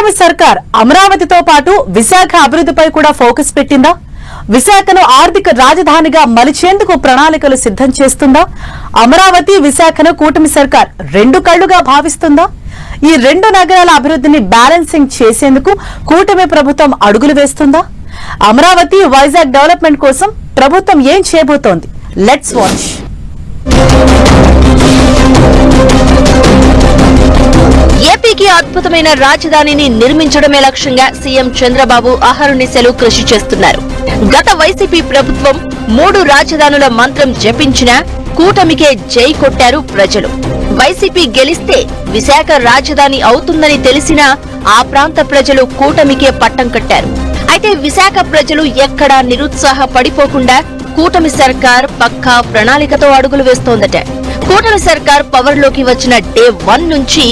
కూటమి సర్కార్ అమరావతితో పాటు విశాఖ అభివృద్ధిపై కూడా ఫోకస్ పెట్టిందా? విశాఖను ఆర్థిక రాజధానిగా మలిచేందుకు ప్రణాళికలు సిద్ధం చేస్తుందా? అమరావతి విశాఖను కూటమి సర్కార్ రెండు కళ్లుగా భావిస్తుందా? ఈ రెండు నగరాల అభివృద్ధిని బ్యాలెన్సింగ్ చేసేందుకు కూటమి ప్రభుత్వం అడుగులు వేస్తుందా? అమరావతి వైజాగ్ డెవలప్మెంట్ కోసం ప్రభుత్వం ఏం చేయబోతోంది? Let's watch. ఏపీకి అద్భుతమైన రాజధానిని నిర్మించడమే లక్ష్యంగా సీఎం చంద్రబాబు అహర్నిశలు కృషి చేస్తున్నారు. గత వైసీపీ ప్రభుత్వం 3 రాజధానుల మంత్రం జపించినా కూటమికే జై కొట్టారు ప్రజలు. వైసీపీ గెలిస్తే విశాఖ రాజధాని అవుతుందని తెలిసినా ఆ ప్రాంత ప్రజలు కూటమికే పట్టం కట్టారు. అయితే విశాఖ ప్రజలు ఎక్కడా నిరుత్సాహపడిపోకుండా కూటమి సర్కార్ పక్కా ప్రణాళికతో అడుగులు వేస్తోందట. కూటమి సర్కార్ పవర్లోకి వచ్చిన డే 1 నుంచి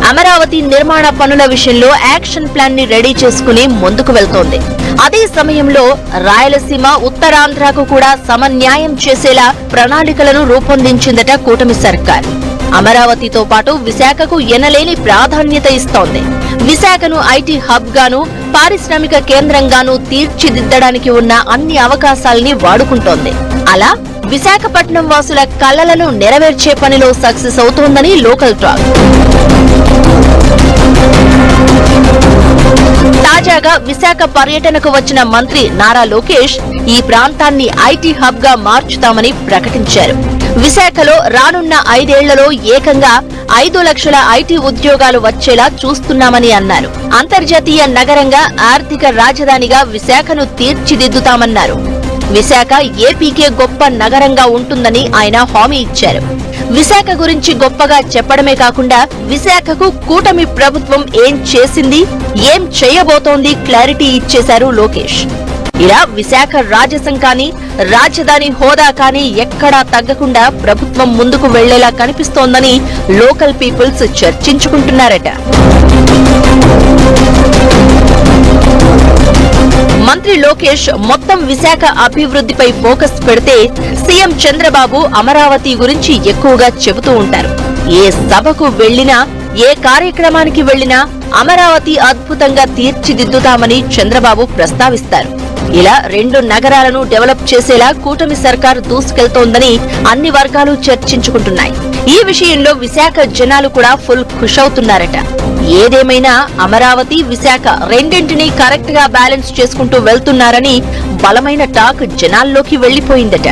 అమరావతి నిర్మాణ పనుల విషయంలో యాక్షన్ ప్లాన్ ని రెడీ చేసుకుని ముందుకు వెళ్తోంది. అదే సమయంలో రాయలసీమ, ఉత్తరాంధ్రకు కూడా సమన్యాయం చేసేలా ప్రణాళికలను రూపొందించిందట కూటమి సర్కార్. అమరావతితో పాటు విశాఖకు ఎనలేని ప్రాధాన్యత ఇస్తోంది. విశాఖను ఐటీ హబ్ గాను, పారిశ్రామిక కేంద్రంగాను తీర్చిదిద్దడానికి ఉన్న అన్ని అవకాశాలని వాడుకుంటోంది. అలా విశాఖపట్నం వాసుల కలలను నెరవేర్చే పనిలో సక్సెస్ అవుతోందని లోకల్ టాక్. తాజాగా విశాఖ పర్యటనకు వచ్చిన మంత్రి నారా లోకేష్ ఈ ప్రాంతాన్ని ఐటీ హబ్ గా మార్చుతామని ప్రకటించారు. విశాఖలో రానున్న 5 ఏళ్లలో ఏకంగా 5 లక్షల ఐటీ ఉద్యోగాలు వచ్చేలా చూస్తున్నామని అన్నారు. అంతర్జాతీయ నగరంగా, ఆర్థిక రాజధానిగా విశాఖను తీర్చిదిద్దుతామన్నారు. విశాఖ ఏపీకే గొప్ప నగరంగా ఉంటుందని ఆయన హామీ ఇచ్చారు. విశాఖ గురించి గొప్పగా చెప్పడమే కాకుండా విశాఖకు కూటమి ప్రభుత్వం ఏం చేసింది, ఏం చేయబోతోంది క్లారిటీ ఇచ్చేశారు లోకేష్. ఇలా విశాఖ రాజసం కానీ, రాజధాని హోదా కానీ ఎక్కడా తగ్గకుండా ప్రభుత్వం ముందుకు వెళ్లేలా కనిపిస్తోందని లోకల్ పీపుల్స్ చర్చించుకుంటున్నారట. మంత్రి లోకేష్ మొత్తం విశాఖ అభివృద్ధిపై ఫోకస్ పెడితే సీఎం చంద్రబాబు అమరావతి గురించి ఎక్కువగా చెబుతూ ఉంటారు. ఏ సభకు వెళ్లినా, ఏ కార్యక్రమానికి వెళ్లినా అమరావతి అద్భుతంగా తీర్చిదిద్దుతామని చంద్రబాబు ప్రస్తావిస్తారు. ఇలా 2 నగరాలను డెవలప్ చేసేలా కూటమి సర్కారు దూసుకెళ్తోందని అన్ని వర్గాలు చర్చించుకుంటున్నాయి. ఈ విషయంలో విశాఖ జనాలు కూడా ఫుల్ ఖుషవుతున్నారట. ఏదేమైనా అమరావతి, విశాఖ రెండింటినీ కరెక్ట్ గా బ్యాలెన్స్ చేసుకుంటూ వెళ్తున్నారని బలమైన టాక్ జనాల్లోకి వెళ్లిపోయిందట.